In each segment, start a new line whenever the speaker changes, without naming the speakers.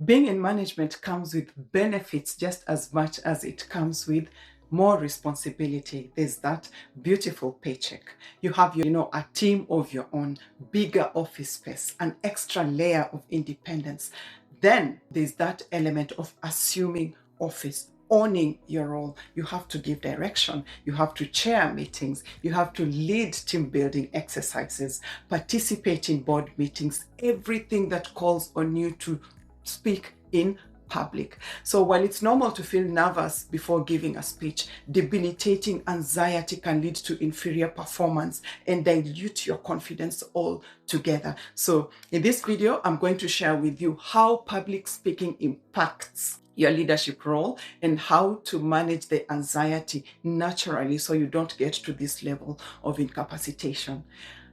Being in management comes with benefits just as much as it comes with more responsibility. There's that beautiful paycheck. You have a team of your own, bigger office space, an extra layer of independence. Then there's that element of assuming office, owning your role. You have to give direction. You have to chair meetings. You have to lead team building exercises, participate in board meetings, everything that calls on you to speak in public. So while it's normal to feel nervous before giving a speech, debilitating anxiety can lead to inferior performance and dilute your confidence altogether. So in this video, I'm going to share with you how public speaking impacts your leadership role and how to manage the anxiety naturally so you don't get to this level of incapacitation.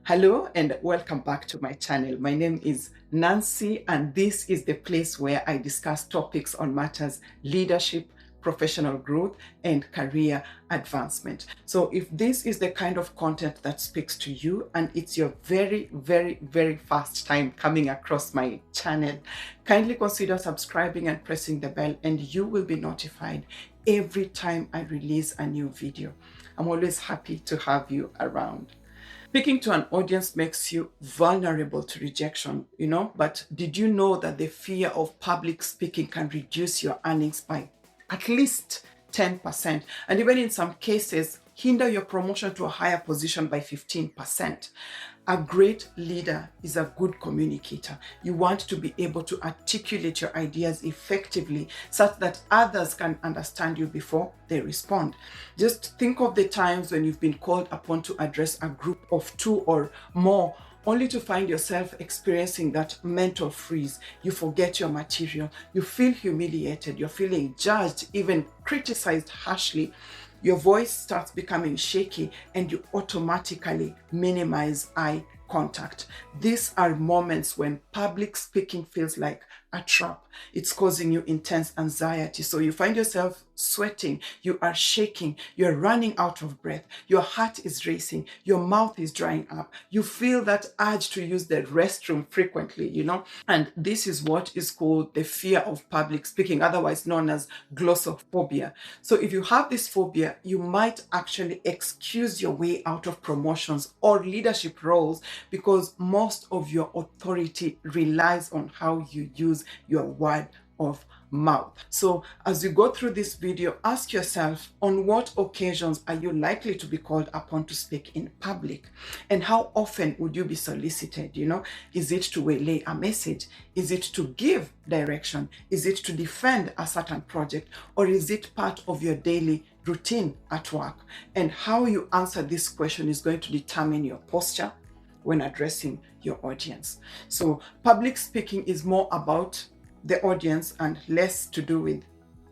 Hello and welcome back to my channel. My name is Nancy and this is the place where I discuss topics on matters leadership, professional growth, and career advancement. So if this is the kind of content that speaks to you and it's your very first time coming across my channel, kindly consider subscribing and pressing the bell and you will be notified every time I release a new video. I'm always happy to have you around. Speaking to an audience makes you vulnerable to rejection, but did you know that the fear of public speaking can reduce your earnings by at least 10%, and even in some cases, hinder your promotion to a higher position by 15%. A great leader is a good communicator. You want to be able to articulate your ideas effectively such that others can understand you before they respond. Just think of the times when you've been called upon to address a group of 2 or more, only to find yourself experiencing that mental freeze. You forget your material, you feel humiliated, you're feeling judged, even criticized harshly. Your voice starts becoming shaky and you automatically minimize eye contact. These are moments when public speaking feels like a trap. It's causing you intense anxiety. So you find yourself sweating, you are shaking, you're running out of breath, your heart is racing, your mouth is drying up. You feel that urge to use the restroom frequently, and this is what is called the fear of public speaking, otherwise known as glossophobia. So if you have this phobia, you might actually excuse your way out of promotions or leadership roles because most of your authority relies on how you use your word of mouth. So as you go through this video, ask yourself, on what occasions are you likely to be called upon to speak in public? And how often would you be solicited? Is it to relay a message? Is it to give direction? Is it to defend a certain project? Or is it part of your daily routine at work? And how you answer this question is going to determine your posture when addressing your audience. So public speaking is more about the audience and less to do with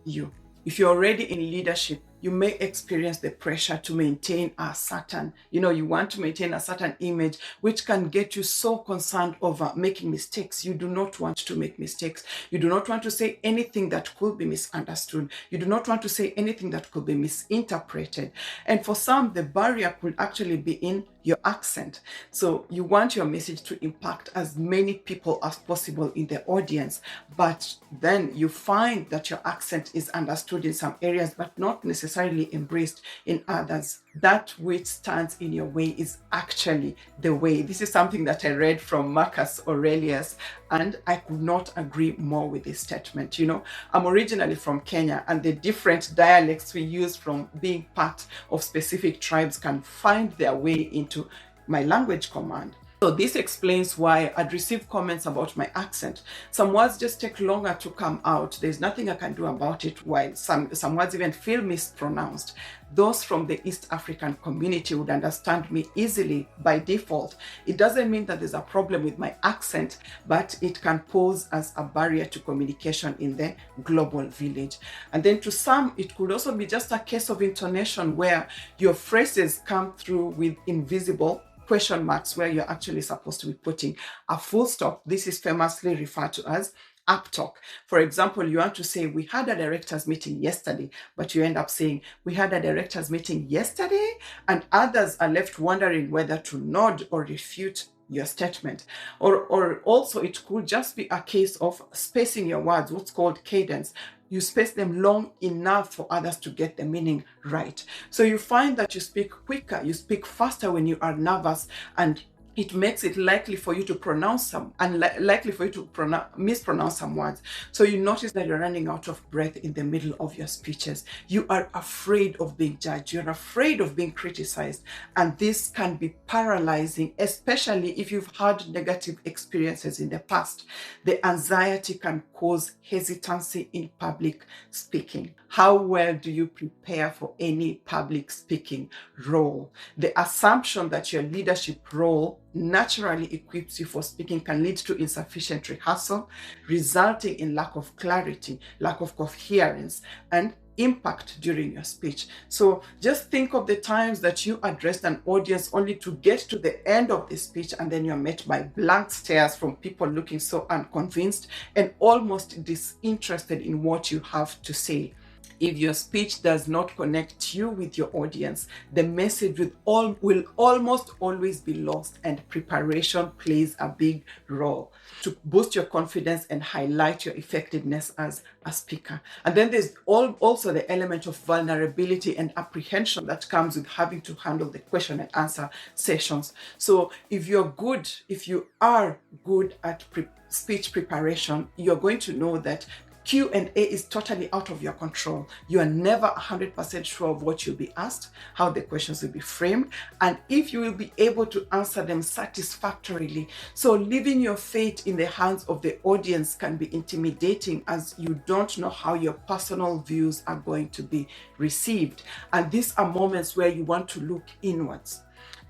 you. If you're already in leadership, you may experience the pressure to maintain a certain, you want to maintain a certain image, which can get you so concerned over making mistakes. You do not want to make mistakes. You do not want to say anything that could be misunderstood. You do not want to say anything that could be misinterpreted. And for some, the barrier could actually be in your accent. So you want your message to impact as many people as possible in the audience, but then you find that your accent is understood in some areas, but not necessarily embraced in others. That which stands in your way is actually the way. This is something that I read from Marcus Aurelius, and I could not agree more with this statement. I'm originally from Kenya, and the different dialects we use from being part of specific tribes can find their way into my language command. So this explains why I'd receive comments about my accent. Some words just take longer to come out. There's nothing I can do about it, while some words even feel mispronounced. Those from the East African community would understand me easily by default. It doesn't mean that there's a problem with my accent, but it can pose as a barrier to communication in the global village. And then to some, it could also be just a case of intonation where your phrases come through with invisible question marks where you're actually supposed to be putting a full stop. This is famously referred to as uptalk. For example, you want to say, we had a director's meeting yesterday, but you end up saying, we had a director's meeting yesterday, and others are left wondering whether to nod or refute your statement. Or also it could just be a case of spacing your words, what's called cadence. You space them long enough for others to get the meaning right. So you find that you speak quicker, you speak faster when you are nervous, and it makes it likely for you to pronounce some, and likely for you to mispronounce some words. So you notice that you're running out of breath in the middle of your speeches. You are afraid of being judged. You're afraid of being criticized. And this can be paralyzing, especially if you've had negative experiences in the past. The anxiety can cause hesitancy in public speaking. How well do you prepare for any public speaking role? The assumption that your leadership role naturally equips you for speaking can lead to insufficient rehearsal, resulting in lack of clarity, lack of coherence, and impact during your speech. So just think of the times that you addressed an audience only to get to the end of the speech and then you're met by blank stares from people looking so unconvinced and almost disinterested in what you have to say. If your speech does not connect you with your audience, the message will almost always be lost, and preparation plays a big role to boost your confidence and highlight your effectiveness as a speaker. And then there's also the element of vulnerability and apprehension that comes with having to handle the question and answer sessions. So if you are good at speech preparation, you're going to know that Q&A is totally out of your control. You are never 100% sure of what you'll be asked, how the questions will be framed, and if you will be able to answer them satisfactorily. So leaving your fate in the hands of the audience can be intimidating, as you don't know how your personal views are going to be received. And these are moments where you want to look inwards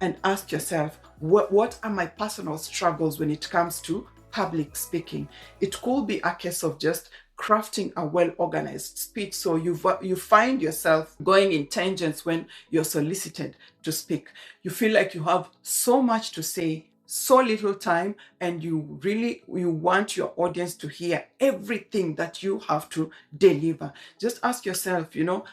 and ask yourself, what are my personal struggles when it comes to public speaking? It could be a case of just crafting a well-organized speech. So you find yourself going in tangents when you're solicited to speak. You feel like you have so much to say, so little time, and you want your audience to hear everything that you have to deliver. Just ask yourself,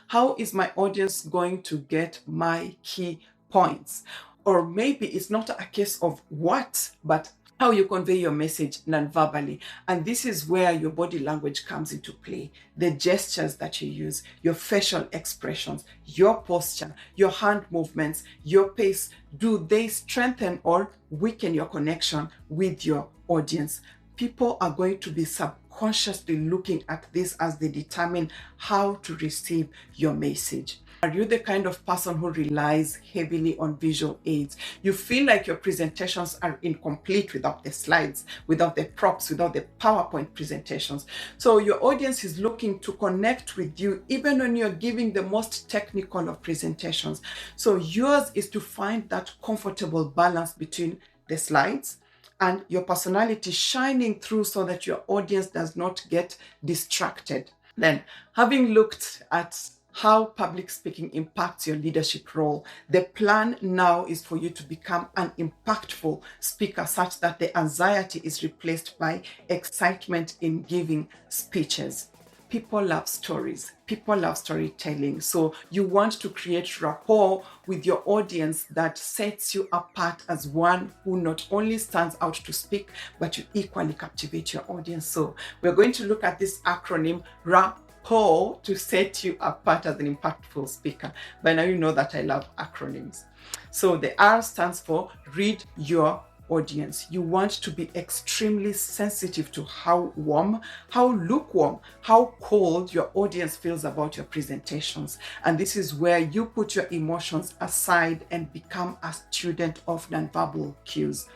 how is my audience going to get my key points? Or maybe it's not a case of what, but how you convey your message non-verbally. And this is where your body language comes into play. The gestures that you use, your facial expressions, your posture, your hand movements, your pace, do they strengthen or weaken your connection with your audience? People are going to be subconsciously looking at this as they determine how to receive your message. Are you the kind of person who relies heavily on visual aids? You feel like your presentations are incomplete without the slides, without the props, without the PowerPoint presentations. So your audience is looking to connect with you even when you're giving the most technical of presentations. So yours is to find that comfortable balance between the slides and your personality shining through so that your audience does not get distracted. Then, having looked at how public speaking impacts your leadership role, the plan now is for you to become an impactful speaker, such that the anxiety is replaced by excitement in giving speeches. People love stories. People love storytelling. So you want to create rapport with your audience that sets you apart as one who not only stands out to speak, but you equally captivate your audience. So we're going to look at this acronym, rapport, to set you apart as an impactful speaker. By now you know that I love acronyms. So the R stands for read your audience. You want to be extremely sensitive to how warm, how lukewarm, how cold your audience feels about your presentations. And this is where you put your emotions aside and become a student of nonverbal cues.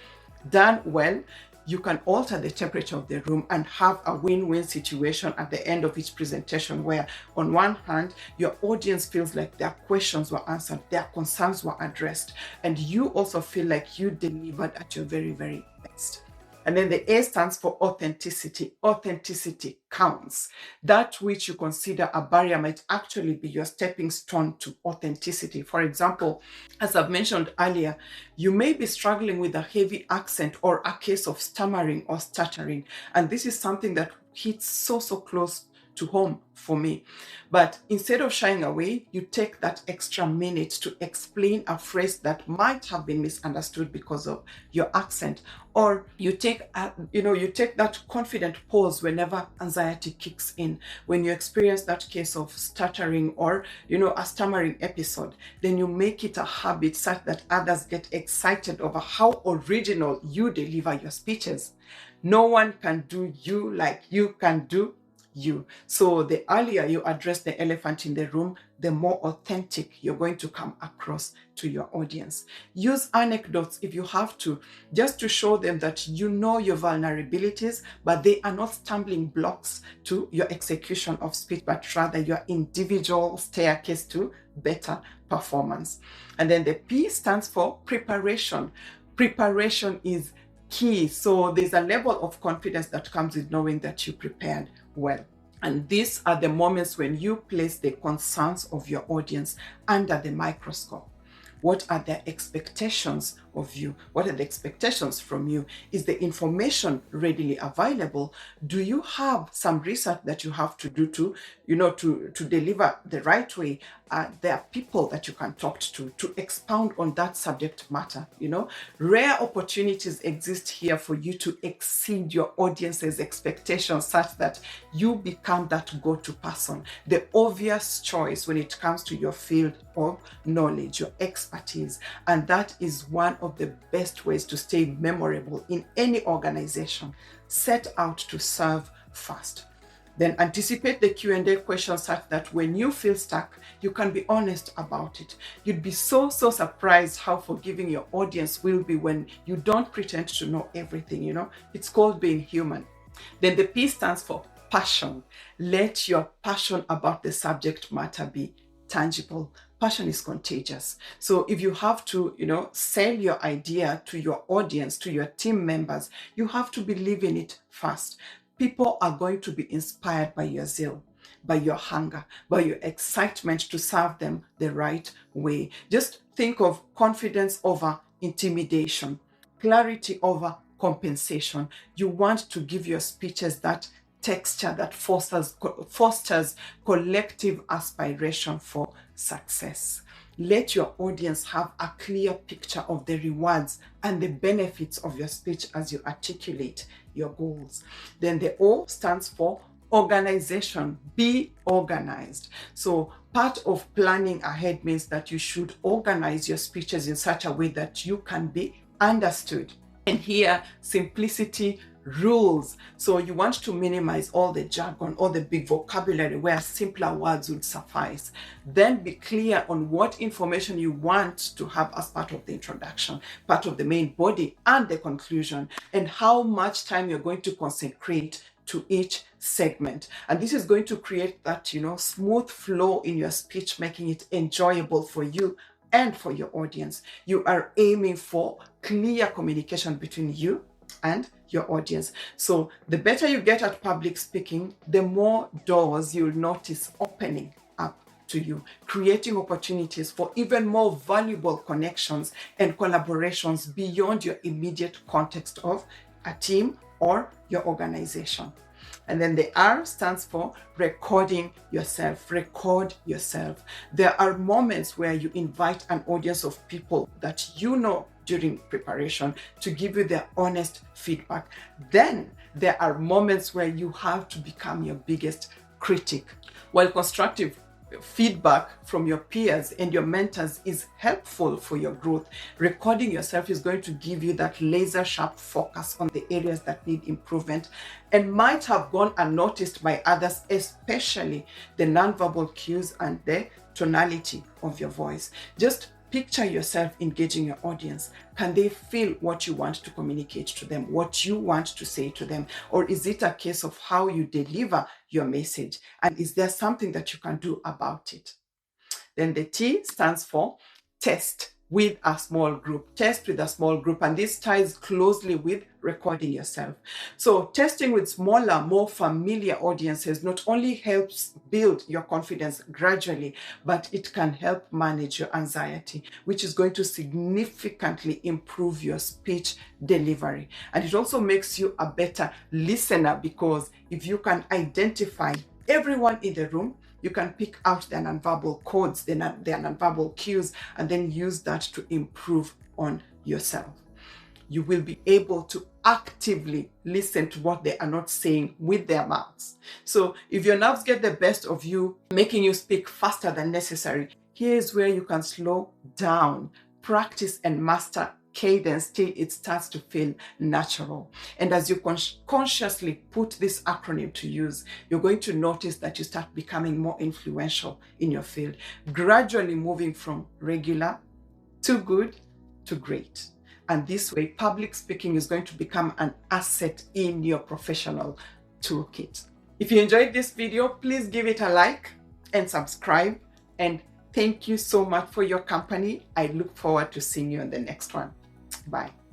Done well, you can alter the temperature of the room and have a win-win situation at the end of each presentation, where on one hand, your audience feels like their questions were answered, their concerns were addressed, and you also feel like you delivered at your very, very best. And then the A stands for authenticity. Authenticity counts. That which you consider a barrier might actually be your stepping stone to authenticity. For example, as I've mentioned earlier, you may be struggling with a heavy accent or a case of stammering or stuttering. And this is something that hits so close to home for me. But instead of shying away, you take that extra minute to explain a phrase that might have been misunderstood because of your accent, or you take that confident pause whenever anxiety kicks in. When you experience that case of stuttering or a stammering episode, then you make it a habit such that others get excited over how original you deliver your speeches. No one can do you like you can do you. So the earlier you address the elephant in the room, the more authentic you're going to come across to your audience. Use anecdotes if you have to, just to show them that you know your vulnerabilities, but they are not stumbling blocks to your execution of speech, but rather your individual staircase to better performance. And then the P stands for preparation. Preparation is key. So there's a level of confidence that comes with knowing that you prepared well. And these are the moments when you place the concerns of your audience under the microscope. What are their expectations of you? What are the expectations from you? Is the information readily available? Do you have some research that you have to do to deliver the right way? There are people that you can talk to expound on that subject matter. Rare opportunities exist here for you to exceed your audience's expectations such that you become that go-to person, the obvious choice when it comes to your field of knowledge, your expertise. And that is one of the best ways to stay memorable in any organization. Set out to serve first. Then anticipate the Q&A questions such that when you feel stuck, you can be honest about it. You'd be so surprised how forgiving your audience will be when you don't pretend to know everything, It's called being human. Then the P stands for passion. Let your passion about the subject matter be tangible. Passion is contagious. So if you have to, sell your idea to your audience, to your team members, you have to believe in it first. People are going to be inspired by your zeal, by your hunger, by your excitement to serve them the right way. Just think of confidence over intimidation, clarity over compensation. You want to give your speeches that texture that fosters collective aspiration for success. Let your audience have a clear picture of the rewards and the benefits of your speech as you articulate your goals. Then the O stands for organization. Be organized. So part of planning ahead means that you should organize your speeches in such a way that you can be understood. And here, simplicity rules. So you want to minimize all the jargon, all the big vocabulary where simpler words would suffice. Then be clear on what information you want to have as part of the introduction, part of the main body and the conclusion, and how much time you're going to consecrate to each segment. And this is going to create that, smooth flow in your speech, making it enjoyable for you and for your audience. You are aiming for clear communication between you and your audience. So the better you get at public speaking, the more doors you'll notice opening up to you, creating opportunities for even more valuable connections and collaborations beyond your immediate context of a team or your organization. And then the R stands for recording yourself. Record yourself. There are moments where you invite an audience of people that you know during preparation to give you their honest feedback. Then there are moments where you have to become your biggest critic. While constructive feedback from your peers and your mentors is helpful for your growth, recording yourself is going to give you that laser sharp focus on the areas that need improvement and might have gone unnoticed by others, especially the nonverbal cues and the tonality of your voice. Just picture yourself engaging your audience. Can they feel what you want to communicate to them, what you want to say to them? Or is it a case of how you deliver your message? And is there something that you can do about it? Then the T stands for test with a small group. Test with a small group. And this ties closely with recording yourself. So testing with smaller, more familiar audiences not only helps build your confidence gradually, but it can help manage your anxiety, which is going to significantly improve your speech delivery. And it also makes you a better listener, because if you can identify everyone in the room, you can pick out their nonverbal codes, their nonverbal cues, and then use that to improve on yourself. You will be able to actively listen to what they are not saying with their mouths. So if your nerves get the best of you, making you speak faster than necessary, here's where you can slow down, practice and master cadence till it starts to feel natural. And as you consciously put this acronym to use, you're going to notice that you start becoming more influential in your field, gradually moving from regular to good to great. And this way, public speaking is going to become an asset in your professional toolkit. If you enjoyed this video, please give it a like and subscribe. And thank you so much for your company. I look forward to seeing you on the next one. Bye.